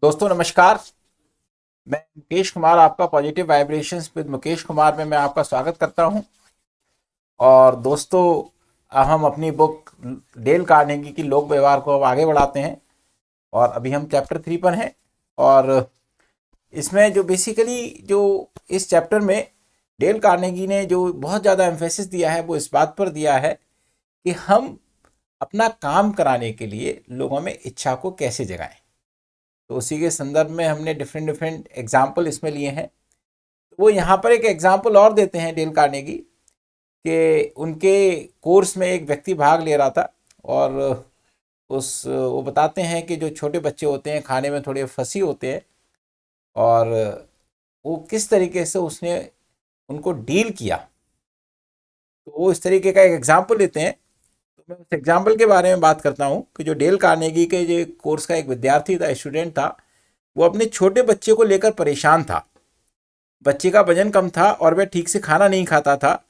दोस्तों नमस्कार। मैं मुकेश कुमार, आपका positive vibrations with Mukesh Kumar में मैं आपका स्वागत करता हूं। और दोस्तों, अब हम अपनी बुक डेल कार्नेगी की लोक व्यवहार को अब आगे बढ़ाते हैं। और अभी हम चैप्टर 3 पर हैं। और इसमें जो बेसिकली जो इस चैप्टर में डेल कार्नेगी ने जो बहुत ज़्यादा एम्फेसिस दिया है वो इस बात पर दिया है कि हम अपना काम कराने के लिए लोगों में इच्छा को कैसे जगाएं। तो उसी के संदर्भ में हमने डिफरेंट डिफरेंट एग्जाम्पल इसमें लिए हैं। तो वो यहाँ पर एक एग्जाम्पल और देते हैं डेल कार्नेगी कि उनके कोर्स में एक व्यक्ति भाग ले रहा था। और वो बताते हैं कि जो छोटे बच्चे होते हैं खाने में थोड़े फसी होते हैं। और वो किस तरीके से उसने उनको डील किया, तो वो इस तरीके का एक एग्जाम्पल लेते हैं। तो मैं उस एग्जाम्पल के बारे में बात करता हूँ कि जो डेल कार्नेगी के जो कोर्स का एक विद्यार्थी था, स्टूडेंट था, वो अपने छोटे बच्चे को लेकर परेशान था। बच्चे का वजन कम था और वह ठीक से खाना नहीं खाता था।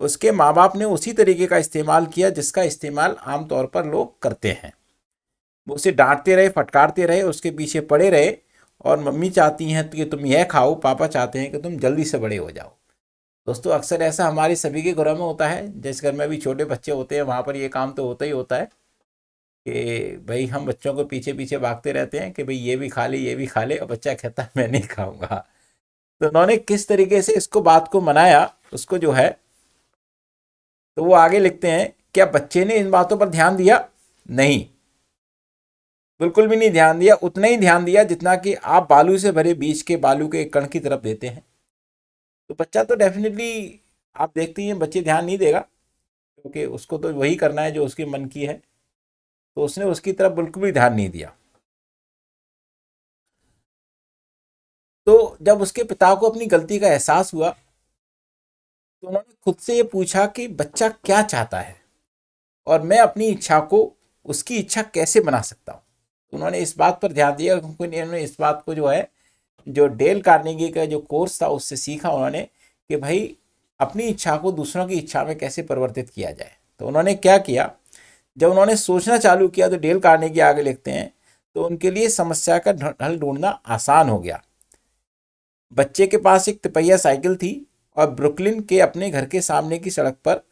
उसके माँ बाप ने उसी तरीके का इस्तेमाल किया जिसका इस्तेमाल आमतौर पर लोग करते हैं। वो उसे डांटते रहे, फटकारते रहे, उसके पीछे पड़े रहे। और मम्मी चाहती हैं कि तुम यह खाओ, पापा चाहते हैं कि तुम जल्दी से बड़े हो जाओ। दोस्तों, अक्सर ऐसा हमारे सभी के घरों में होता है। जिस घर में भी छोटे बच्चे होते हैं वहाँ पर ये काम तो होता ही होता है कि भाई हम बच्चों को पीछे पीछे भागते रहते हैं कि भाई ये भी खा ले, ये भी खा ले, और बच्चा कहता है मैं नहीं खाऊंगा। तो उन्होंने किस तरीके से इसको बात को मनाया उसको जो है, तो वो आगे लिखते हैं, क्या बच्चे ने इन बातों पर ध्यान दिया? नहीं, बिल्कुल भी नहीं ध्यान दिया। उतना ही ध्यान दिया जितना कि आप बालू से भरे बीज के बालू के कण की तरफ देते हैं। तो बच्चा तो डेफिनेटली, आप देखते हैं बच्चे ध्यान नहीं देगा, क्योंकि उसको तो वही करना है जो उसके मन की है। तो उसने उसकी तरफ बिल्कुल भी ध्यान नहीं दिया। तो जब उसके पिता को अपनी गलती का एहसास हुआ, तो उन्होंने खुद से ये पूछा कि बच्चा क्या चाहता है और मैं अपनी इच्छा को उसकी इच्छा कैसे बना सकता हूँ। तो उन्होंने इस बात पर ध्यान दिया, क्योंकि उन्होंने इस बात को जो है, जो डेल कार्नेगी का जो कोर्स था उससे सीखा उन्होंने कि भाई अपनी इच्छा को दूसरों की इच्छा में कैसे परिवर्तित किया जाए। तो उन्होंने क्या किया, जब उन्होंने सोचना चालू किया, तो डेल कार्नेगी आगे लिखते हैं, तो उनके लिए समस्या का हल ढूंढना आसान हो गया। बच्चे के पास एक तिपहिया साइकिल थी और ब्रुकलिन के अपने घर के सामने की सड़क पर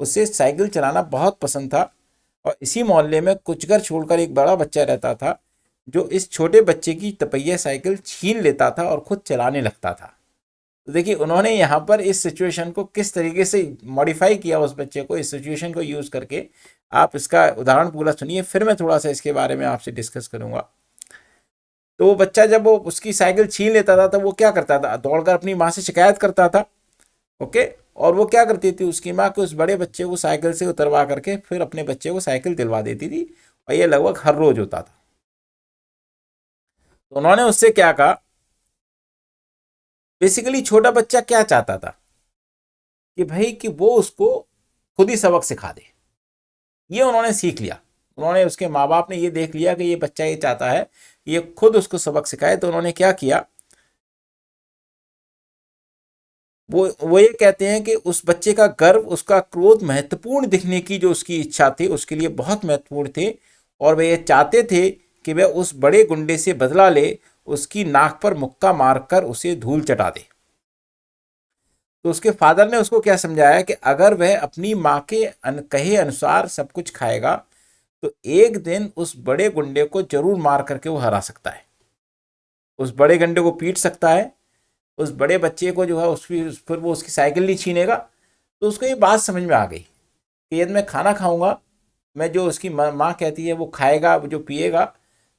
उसे साइकिल चलाना बहुत पसंद था। और इसी मोहल्ले में कुछ घर छोड़कर एक बड़ा बच्चा रहता था जो इस छोटे बच्चे की तिपहिया साइकिल छीन लेता था और खुद चलाने लगता था। तो देखिए उन्होंने यहाँ पर इस सिचुएशन को किस तरीके से मॉडिफाई किया उस बच्चे को, इस सिचुएशन को यूज़ करके। आप इसका उदाहरण पूरा सुनिए, फिर मैं थोड़ा सा इसके बारे में आपसे डिस्कस करूंगा। तो वो बच्चा जब वो उसकी साइकिल छीन लेता था तो वो क्या करता था, दौड़कर अपनी माँ से शिकायत करता था। ओके। और वो क्या करती थी, उसकी माँ को उस बड़े बच्चे को साइकिल से उतरवा करके फिर अपने बच्चे को साइकिल दिलवा देती थी। और ये लगभग हर रोज होता था। तो उन्होंने उससे क्या कहा, बेसिकली छोटा बच्चा क्या चाहता था कि भाई कि वो उसको खुद ही सबक सिखा दे। ये उन्होंने सीख लिया। उन्होंने, उसके माँ बाप ने ये देख लिया कि ये बच्चा ये चाहता है ये खुद उसको सबक सिखाए। तो उन्होंने क्या किया, वो ये कहते हैं कि उस बच्चे का गर्व, उसका क्रोध महत्वपूर्ण दिखने की जो उसकी इच्छा थी उसके लिए बहुत महत्वपूर्ण थे। और वे ये चाहते थे कि वह उस बड़े गुंडे से बदला ले, उसकी नाक पर मुक्का मारकर उसे धूल चटा दे। तो उसके फादर ने उसको क्या समझाया कि अगर वह अपनी माँ के कहे अनुसार सब कुछ खाएगा तो एक दिन उस बड़े गुंडे को जरूर मार करके वो हरा सकता है, उस बड़े गुंडे को पीट सकता है, उस बड़े बच्चे को जो है उसकी फिर वो उसकी साइकिल नहीं छीनेगा। तो उसको ये बात समझ में आ गई कि यदि मैं खाना खाऊंगा, मैं जो उसकी माँ कहती है वो खाएगा, जो पिएगा,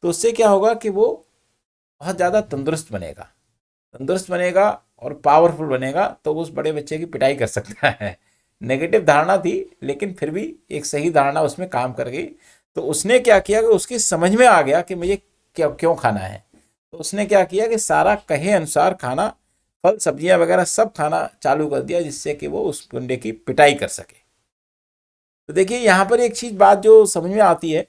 तो उससे क्या होगा कि वो बहुत ज़्यादा तंदुरुस्त बनेगा, तंदुरुस्त बनेगा और पावरफुल बनेगा, तो वो उस बड़े बच्चे की पिटाई कर सकता है। नेगेटिव धारणा थी, लेकिन फिर भी एक सही धारणा उसमें काम कर गई। तो उसने क्या किया कि उसकी समझ में आ गया कि मुझे क्या क्यों खाना है। तो उसने क्या किया कि सारा कहे अनुसार खाना, फल सब्जियां वगैरह सब खाना चालू कर दिया, जिससे कि वो उस गुंडे की पिटाई कर सके। तो देखिए यहाँ पर एक चीज बात जो समझ में आती है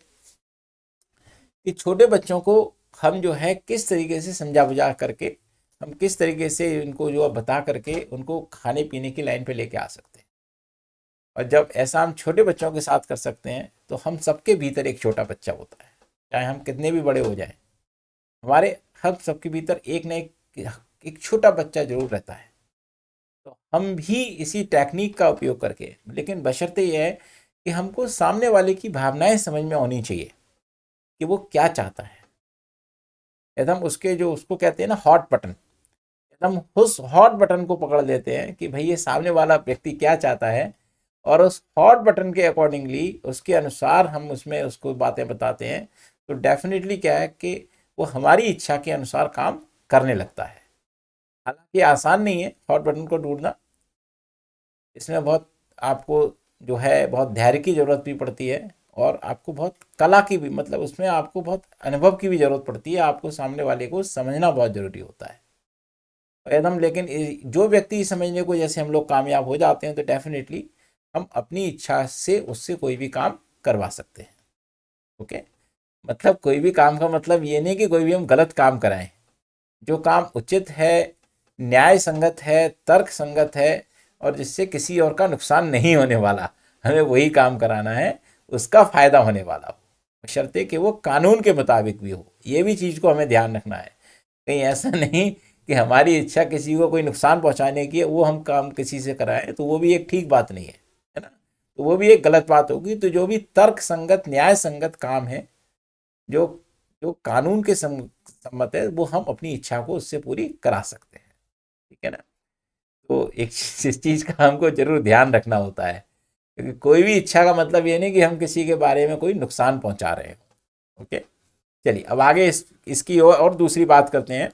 कि छोटे बच्चों को हम जो है किस तरीके से समझा बुझा करके, हम किस तरीके से उनको जो है बता करके उनको खाने पीने की लाइन पे लेके आ सकते हैं। और जब ऐसा हम छोटे बच्चों के साथ कर सकते हैं तो हम सबके भीतर एक छोटा बच्चा होता है, चाहे हम कितने भी बड़े हो जाएं। हमारे हर सबके भीतर एक न एक छोटा बच्चा जरूर रहता है। तो हम भी इसी टेक्निक का उपयोग करके, लेकिन बशर्ते यह है कि हमको सामने वाले की भावनाएं समझ में आनी चाहिए कि वो क्या चाहता है। एकदम उसके जो उसको कहते हैं ना हॉट बटन, एकदम उस हॉट बटन को पकड़ लेते हैं कि भाई ये सामने वाला व्यक्ति क्या चाहता है, और उस हॉट बटन के अकॉर्डिंगली उसके अनुसार हम उसमें उसको बातें बताते हैं। तो डेफिनेटली क्या है कि वो हमारी इच्छा के अनुसार काम करने लगता है। हालांकि आसान नहीं है हॉट बटन को ढूंढना, इसमें बहुत आपको जो है बहुत धैर्य की ज़रूरत भी पड़ती है, और आपको बहुत कला की भी, मतलब उसमें आपको बहुत अनुभव की भी ज़रूरत पड़ती है। आपको सामने वाले को समझना बहुत ज़रूरी होता है एकदम। लेकिन जो व्यक्ति समझने को जैसे हम लोग कामयाब हो जाते हैं, तो डेफिनेटली हम अपनी इच्छा से उससे कोई भी काम करवा सकते हैं। ओके, मतलब कोई भी काम का मतलब ये नहीं कि कोई भी हम गलत काम कराएं। जो काम उचित है, न्याय संगत है, तर्क संगत है, और जिससे किसी और का नुकसान नहीं होने वाला, हमें वही काम कराना है, उसका फायदा होने वाला हो, बशर्ते कि वो कानून के मुताबिक भी हो। ये भी चीज़ को हमें ध्यान रखना है, कहीं ऐसा नहीं कि हमारी इच्छा किसी को कोई नुकसान पहुंचाने की है, वो हम काम किसी से कराएं, तो वो भी एक ठीक बात नहीं है ना। तो वो भी एक गलत बात होगी। तो जो भी तर्क संगत, न्याय संगत काम है, जो जो कानून के सम्मत है, वो हम अपनी इच्छा को उससे पूरी करा सकते हैं। ठीक है ना। तो एक इस चीज का हमको जरूर ध्यान रखना होता है, क्योंकि कोई भी इच्छा का मतलब ये नहीं कि हम किसी के बारे में कोई नुकसान पहुंचा रहे हो। ओके, चलिए अब आगे इसकी और दूसरी बात करते हैं।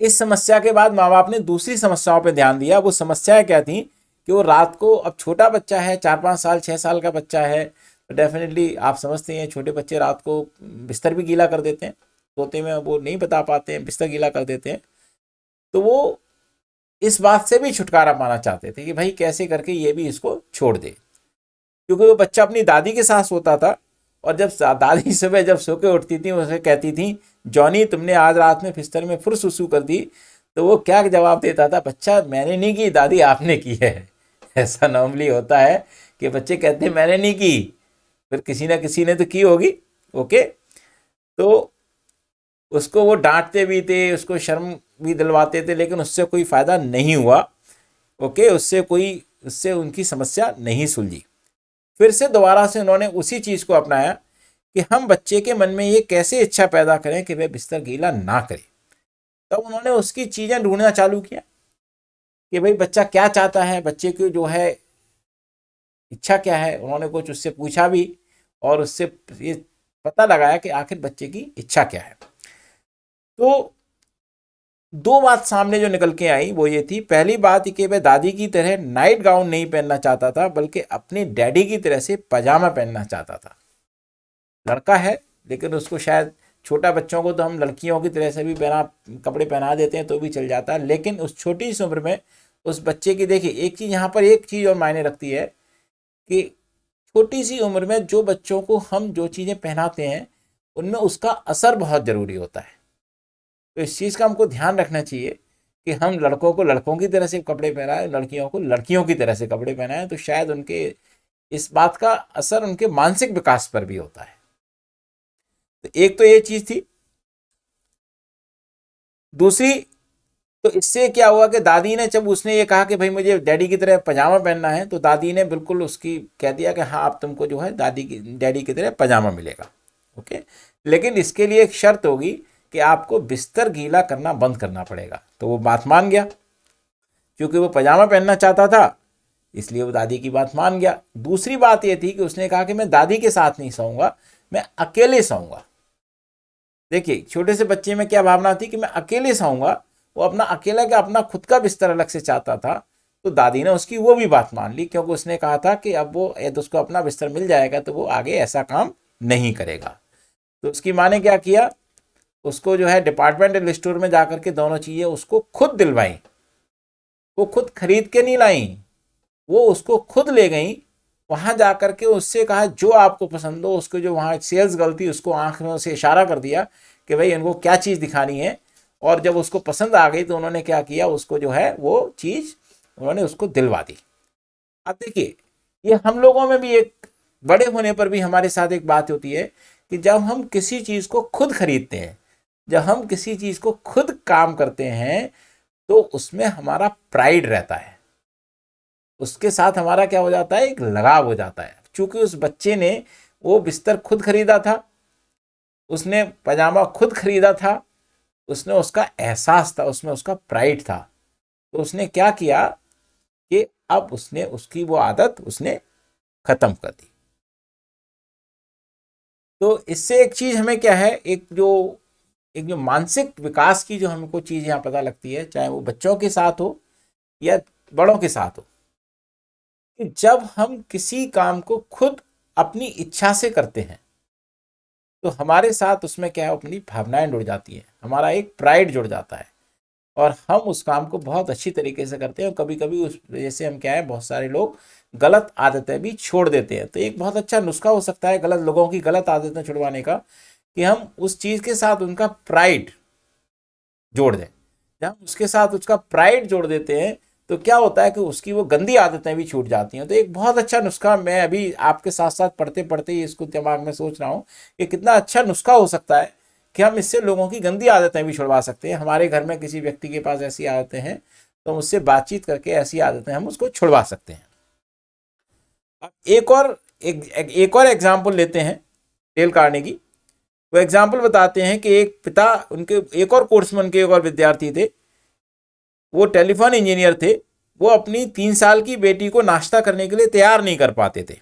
इस समस्या के बाद माँ बाप ने दूसरी समस्याओं पर ध्यान दिया। वो समस्याएं क्या थी कि वो रात को, अब छोटा बच्चा है, 4-5 साल 6 साल का बच्चा है, तो डेफिनेटली आप समझते हैं छोटे बच्चे रात को बिस्तर भी गीला कर देते हैं, सोते में वो नहीं बता पाते हैं, बिस्तर गीला कर देते हैं। तो वो इस बात से भी छुटकारा पाना चाहते थे कि भाई कैसे करके ये भी इसको छोड़ दे, क्योंकि वो बच्चा अपनी दादी के साथ सोता था, और जब दादी सुबह जब सो के उठती थी, उसे कहती थी, जॉनी तुमने आज रात में बिस्तर में फिर सुसु कर दी, तो वो क्या जवाब देता था, बच्चा मैंने नहीं की दादी, आपने की है। ऐसा नॉर्मली होता है कि बच्चे कहते हैं मैंने नहीं की, फिर किसी ना किसी ने तो की होगी। ओके, तो उसको वो डांटते भी थे, उसको शर्म भी दिलवाते थे, लेकिन उससे कोई फायदा नहीं हुआ। ओके, उससे उनकी समस्या नहीं सुलझी। फिर से दोबारा से उन्होंने उसी चीज को अपनाया कि हम बच्चे के मन में ये कैसे इच्छा पैदा करें कि वह बिस्तर गीला ना करे। तब उन्होंने उसकी चीजें ढूंढना चालू किया कि भाई बच्चा क्या चाहता है, बच्चे की जो है इच्छा क्या है। उन्होंने कुछ उससे पूछा भी, और उससे ये पता लगाया कि आखिर बच्चे की इच्छा क्या है। तो दो बात सामने जो निकल के आई वो ये थी, पहली बात कि वह दादी की तरह नाइट गाउन नहीं पहनना चाहता था, बल्कि अपने डैडी की तरह से पजामा पहनना चाहता था। लड़का है, लेकिन उसको शायद, छोटा बच्चों को तो हम लड़कियों की तरह से भी कपड़े पहना देते हैं तो भी चल जाता है, लेकिन उस छोटी सी उम्र में उस बच्चे की, देखिए एक चीज़ यहाँ पर, एक चीज़ और मायने रखती है कि छोटी सी उम्र में जो बच्चों को हम जो चीज़ें पहनाते हैं, उनमें उसका असर बहुत ज़रूरी होता है। तो इस चीज़ का हमको ध्यान रखना चाहिए कि हम लड़कों को लड़कों की तरह से कपड़े पहनाएं, लड़कियों को लड़कियों की तरह से कपड़े पहनाएं, तो शायद उनके इस बात का असर उनके मानसिक विकास पर भी होता है। तो एक तो ये चीज़ थी। दूसरी, तो इससे क्या हुआ कि दादी ने, जब उसने ये कहा कि भाई मुझे डैडी की तरह पजामा पहनना है, तो दादी ने बिल्कुल उसकी कह दिया कि हाँ अब तुमको जो है डैडी की तरह पजामा मिलेगा। ओके, लेकिन इसके लिए एक शर्त होगी कि आपको बिस्तर गीला करना बंद करना पड़ेगा। तो वो बात मान गया, क्योंकि वो पजामा पहनना चाहता था, इसलिए वो दादी की बात मान गया। दूसरी बात ये थी कि उसने कहा कि मैं दादी के साथ नहीं सोऊंगा, मैं अकेले सोऊंगा। देखिए छोटे से बच्चे में क्या भावना थी कि मैं अकेले सोऊंगा, वो अपना अकेला का अपना खुद का बिस्तर अलग से चाहता था। तो दादी ने उसकी वो भी बात मान ली, क्योंकि उसने कहा था कि अब वो यदि उसको अपना बिस्तर मिल जाएगा तो वो आगे ऐसा काम नहीं करेगा। तो उसकी माँ ने क्या किया, उसको जो है डिपार्टमेंटल स्टोर में जाकर के दोनों चीज़ें उसको खुद दिलवाई। वो खुद खरीद के नहीं लाई, वो उसको खुद ले गई। वहां जाकर के उससे कहा जो आपको पसंद हो, उसको जो वहां सेल्स गर्ल थी उसको आंखों से इशारा कर दिया कि भाई इनको क्या चीज़ दिखानी है। और जब उसको पसंद आ गई तो उन्होंने क्या किया, उसको जो है वो चीज़ उन्होंने उसको दिलवा दी। अब देखिए, ये हम लोगों में भी एक, बड़े होने पर भी हमारे साथ एक बात होती है कि जब हम किसी चीज़ को खुद खरीदते हैं, जब हम किसी चीज़ को खुद काम करते हैं, तो उसमें हमारा प्राइड रहता है, उसके साथ हमारा क्या हो जाता है, एक लगाव हो जाता है। चूंकि उस बच्चे ने वो बिस्तर खुद खरीदा था, उसने पजामा खुद खरीदा था, उसने उसका एहसास था, उसमें उसका प्राइड था, तो उसने क्या किया कि अब उसने उसकी वो आदत उसने खत्म कर दी। तो इससे एक चीज हमें क्या है, एक जो मानसिक विकास की जो हमको चीज यहाँ पता लगती है, चाहे वो बच्चों के साथ हो या बड़ों के साथ हो, कि जब हम किसी काम को खुद अपनी इच्छा से करते हैं, तो हमारे साथ उसमें क्या है, अपनी भावनाएं जुड़ जाती हैं, हमारा एक प्राइड जुड़ जाता है, और हम उस काम को बहुत अच्छी तरीके से करते हैं। और कभी कभी उस वजह से हम क्या है, बहुत सारे लोग गलत आदतें भी छोड़ देते हैं। तो एक बहुत अच्छा नुस्खा हो सकता है गलत लोगों की गलत आदतें छुड़वाने का, कि हम उस चीज़ के साथ उनका प्राइड जोड़ दें। जब हम उसके साथ उसका प्राइड जोड़ देते हैं, तो क्या होता है कि उसकी वो गंदी आदतें भी छूट जाती हैं। तो एक बहुत अच्छा नुस्खा, मैं अभी आपके साथ साथ पढ़ते पढ़ते ही इसको दिमाग में सोच रहा हूँ कि कितना अच्छा नुस्खा हो सकता है कि हम इससे लोगों की गंदी आदतें भी छुड़वा सकते हैं। हमारे घर में किसी व्यक्ति के पास ऐसी आदतें हैं, तो हम उससे बातचीत करके ऐसी आदतें हम उसको छुड़वा सकते हैं। अब एक और एग्जाम्पल लेते हैं डेल कार्नेगी। वो एग्जाम्पल बताते हैं कि एक पिता, उनके एक और कोर्स में उनके एक और विद्यार्थी थे, वो टेलीफोन इंजीनियर थे। वो अपनी 3 साल की बेटी को नाश्ता करने के लिए तैयार नहीं कर पाते थे,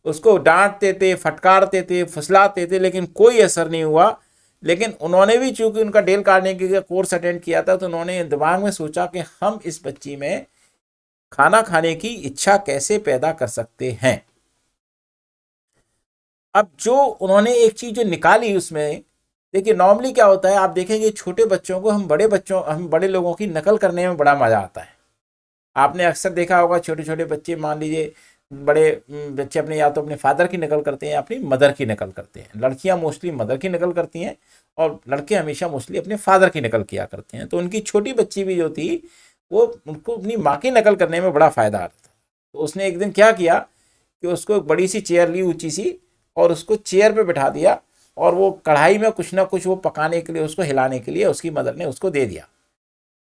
उसको डांटते थे, फटकारते थे, फुसलाते थे, लेकिन कोई असर नहीं हुआ। लेकिन उन्होंने भी, चूंकि उनका डेल कार्नेगी का कोर्स अटेंड किया था, तो उन्होंने दिमाग में सोचा कि हम इस बच्ची में खाना खाने की इच्छा कैसे पैदा कर सकते हैं। अब जो उन्होंने एक चीज जो निकाली उसमें, देखिए नॉर्मली क्या होता है, आप देखेंगे छोटे बच्चों को हम बड़े लोगों की नकल करने में बड़ा मजा आता है। आपने अक्सर देखा होगा, छोटे छोटे बच्चे, मान लीजिए बड़े बच्चे अपने, या तो अपने फादर की नकल करते हैं या अपनी मदर की नकल करते हैं। लड़कियां मोस्टली मदर की नकल करती हैं, और लड़के हमेशा मोस्टली अपने फादर की नकल किया करते हैं। तो उनकी छोटी बच्ची भी जो थी, वो उनको अपनी माँ की नकल करने में बड़ा फायदा आता था। तो उसने एक दिन क्या किया कि उसको एक बड़ी सी चेयर ली, ऊंची सी, और उसको चेयर पे बिठा दिया, और वो कढ़ाई में कुछ ना कुछ वो पकाने के लिए, उसको हिलाने के लिए उसकी मदर ने उसको दे दिया।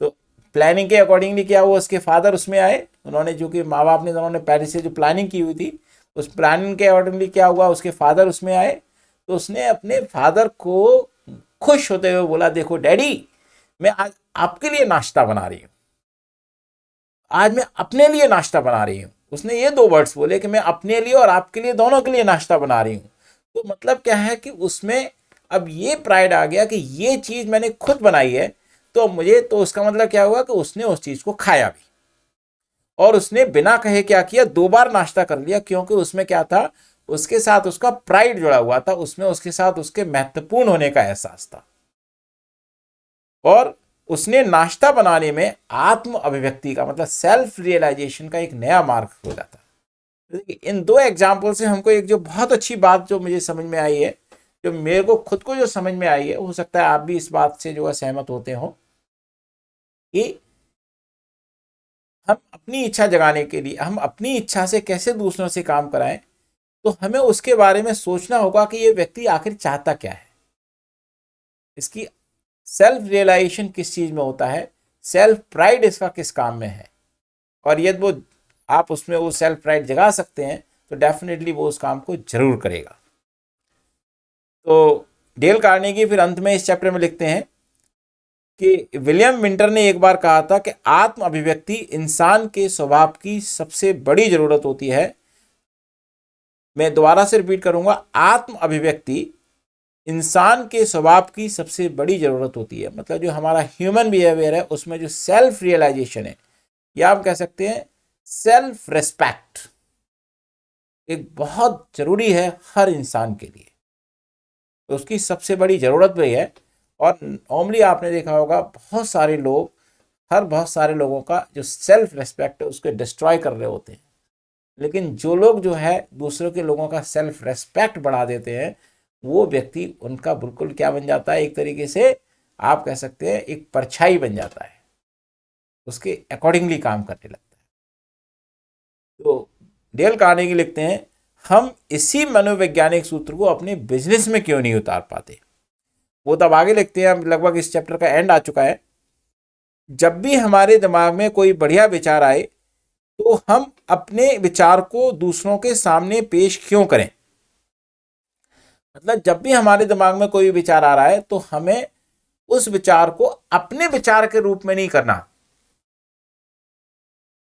तो प्लानिंग के अकॉर्डिंगली क्या हुआ, उसके फादर उसमें आए, उन्होंने, जो कि माँ बाप ने दोनों ने पहले से जो प्लानिंग की हुई थी, उस प्लानिंग के अकॉर्डिंगली क्या हुआ, उसके फादर उसमें आए। तो उसने अपने फादर को खुश होते हुए बोला, देखो डैडी, मैं आज आपके लिए नाश्ता बना रही हूँ, आज मैं अपने लिए नाश्ता बना रही हूँ। उसने ये 2 वर्ड्स बोले कि मैं अपने लिए और आपके लिए, दोनों के लिए नाश्ता बना रही हूँ। तो मतलब क्या है कि उसमें अब ये प्राइड आ गया कि ये चीज मैंने खुद बनाई है, तो मुझे, तो उसका मतलब क्या हुआ कि उसने उस चीज को खाया भी, और उसने बिना कहे क्या किया, 2 बार नाश्ता कर लिया, क्योंकि उसमें क्या था, उसके साथ उसका प्राइड जुड़ा हुआ था, उसमें उसके साथ उसके महत्वपूर्ण होने का एहसास था। और उसने नाश्ता बनाने में आत्म अभिव्यक्ति का, मतलब सेल्फ रियलाइजेशन का एक नया मार्ग खोला था। इन 2 एग्जाम्पल से हमको एक जो बहुत अच्छी बात जो मुझे समझ में आई है, जो मेरे को खुद को जो समझ में आई है, हो सकता है आप भी इस बात से जो है सहमत होते हो, कि हम अपनी इच्छा जगाने के लिए, हम अपनी इच्छा से कैसे दूसरों से काम कराएं, तो हमें उसके बारे में सोचना होगा कि ये व्यक्ति आखिर चाहता क्या है, इसकी सेल्फ रियलाइजेशन किस चीज में होता है, सेल्फ प्राइड इसका किस काम में है। और यदि वो, आप उसमें वो सेल्फ प्राइड जगा सकते हैं, तो डेफिनेटली वो उस काम को जरूर करेगा। तो डेल कार्नेगी फिर अंत में इस चैप्टर में लिखते हैं कि विलियम विंटर ने एक बार कहा था कि आत्म अभिव्यक्ति इंसान के स्वभाव की सबसे बड़ी जरूरत होती है। मैं दोबारा से रिपीट करूंगा, आत्म अभिव्यक्ति इंसान के स्वभाव की सबसे बड़ी जरूरत होती है। मतलब जो हमारा ह्यूमन बिहेवियर है, उसमें जो सेल्फ रियलाइजेशन है, या आप कह सकते हैं सेल्फ रेस्पेक्ट, एक बहुत जरूरी है हर इंसान के लिए। तो उसकी सबसे बड़ी जरूरत भी है। और नॉर्मली आपने देखा होगा, बहुत सारे लोगों का जो सेल्फ रेस्पेक्ट है, उसको डिस्ट्रॉय कर रहे होते हैं। लेकिन जो लोग जो है दूसरों के लोगों का सेल्फ रेस्पेक्ट बढ़ा देते हैं, वो व्यक्ति, उनका बिल्कुल क्या बन जाता है, एक तरीके से आप कह सकते हैं एक परछाई बन जाता है, उसके अकॉर्डिंगली काम करने लगता है। तो डेल कार्नेगी लिखते हैं, हम इसी मनोवैज्ञानिक सूत्र को अपने बिजनेस में क्यों नहीं उतार पाते। वो तब आगे लिखते हैं, लगभग इस चैप्टर का एंड आ चुका है। जब भी हमारे दिमाग में कोई बढ़िया विचार आए तो हम अपने विचार को दूसरों के सामने पेश क्यों करें। मतलब जब भी हमारे दिमाग में कोई विचार आ रहा है तो हमें उस विचार को अपने विचार के रूप में नहीं करना,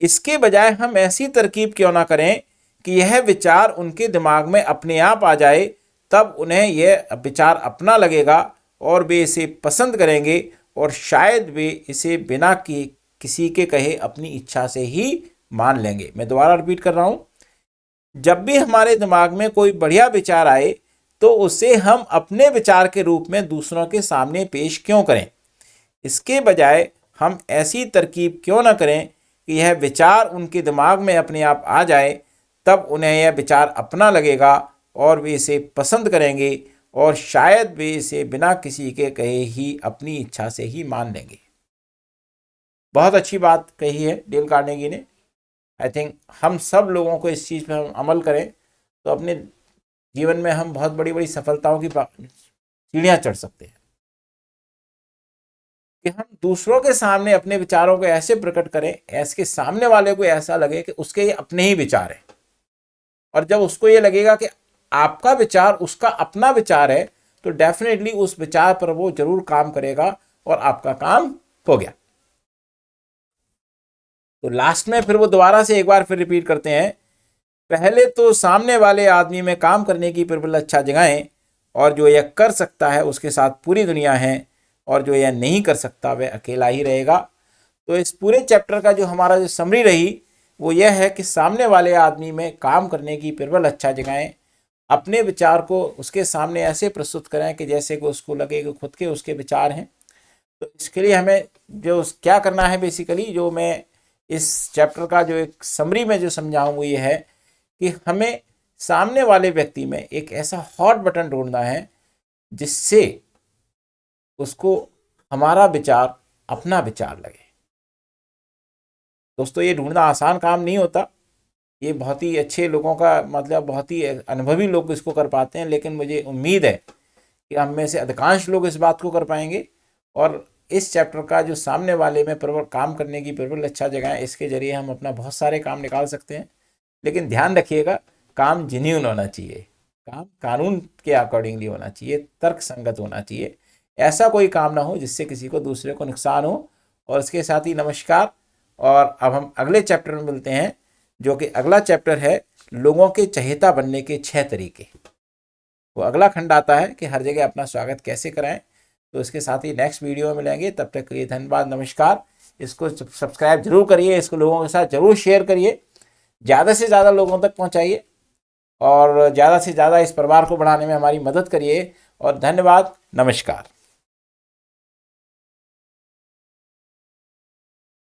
इसके बजाय हम ऐसी तरकीब क्यों ना करें कि यह विचार उनके दिमाग में अपने आप आ जाए, तब उन्हें यह विचार अपना लगेगा और वे इसे पसंद करेंगे और शायद वे इसे बिना किसी के कहे अपनी इच्छा से ही मान लेंगे। मैं दोबारा रिपीट कर रहा हूं, जब भी हमारे दिमाग में कोई बढ़िया विचार आए तो उसे हम अपने विचार के रूप में दूसरों के सामने पेश क्यों करें, इसके बजाय हम ऐसी तरकीब क्यों ना करें कि यह विचार उनके दिमाग में अपने आप आ जाए, तब उन्हें यह विचार अपना लगेगा और वे इसे पसंद करेंगे और शायद वे इसे बिना किसी के कहे ही अपनी इच्छा से ही मान लेंगे। बहुत अच्छी बात कही है डेल कार्नेगी ने। आई थिंक हम सब लोगों को इस चीज़ पर हम अमल करें तो अपने जीवन में हम बहुत बड़ी बड़ी सफलताओं की सीढ़ियाँ चढ़ सकते हैं। कि हम दूसरों के सामने अपने विचारों को ऐसे प्रकट करें ऐसे सामने वाले को ऐसा लगे कि उसके ये अपने ही विचार हैं, और जब उसको ये लगेगा कि आपका विचार उसका अपना विचार है तो डेफिनेटली उस विचार पर वो जरूर काम करेगा और आपका काम हो गया। तो लास्ट में फिर वो दोबारा से एक बार फिर रिपीट करते हैं, पहले तो सामने वाले आदमी में काम करने की प्रबलता जगाएं और जो यह कर सकता है उसके साथ पूरी दुनिया है और जो यह नहीं कर सकता वह अकेला ही रहेगा। तो इस पूरे चैप्टर का जो हमारा जो समरी रही वो यह है कि सामने वाले आदमी में काम करने की प्रबल इच्छा जगाएं, अपने विचार को उसके सामने ऐसे प्रस्तुत करें कि जैसे कि उसको लगे कि खुद के उसके विचार हैं। तो इसके लिए हमें जो क्या करना है, बेसिकली जो मैं इस चैप्टर का जो एक समरी में जो समझाऊँ वो ये है कि हमें सामने वाले व्यक्ति में एक ऐसा हॉट बटन ढूंढना है जिससे उसको हमारा विचार अपना विचार लगे। दोस्तों ये ढूंढना आसान काम नहीं होता, ये बहुत ही अच्छे लोगों का मतलब बहुत ही अनुभवी लोग इसको कर पाते हैं, लेकिन मुझे उम्मीद है कि हम में से अधिकांश लोग इस बात को कर पाएंगे। और इस चैप्टर का जो सामने वाले में प्रबल काम करने की प्रबल इच्छा जगह है, इसके जरिए हम अपना बहुत सारे काम निकाल सकते हैं। लेकिन ध्यान रखिएगा, काम जेन्युइन होना चाहिए, काम कानून के अकॉर्डिंगली होना चाहिए, तर्क संगत होना चाहिए, ऐसा कोई काम ना हो जिससे किसी को दूसरे को नुकसान हो। और इसके साथ ही नमस्कार, और अब हम अगले चैप्टर में मिलते हैं जो कि अगला चैप्टर है लोगों के चहेता बनने के 6 तरीके। वो अगला खंड आता है कि हर जगह अपना स्वागत कैसे कराएं। तो इसके साथ ही नेक्स्ट वीडियो में मिलेंगे, तब तक के लिए धन्यवाद, नमस्कार। इसको सब्सक्राइब जरूर करिए, इसको लोगों के साथ जरूर शेयर करिए, ज़्यादा से ज़्यादा लोगों तक पहुँचाइए और ज़्यादा से ज़्यादा इस परिवार को बढ़ाने में हमारी मदद करिए। और धन्यवाद, नमस्कार।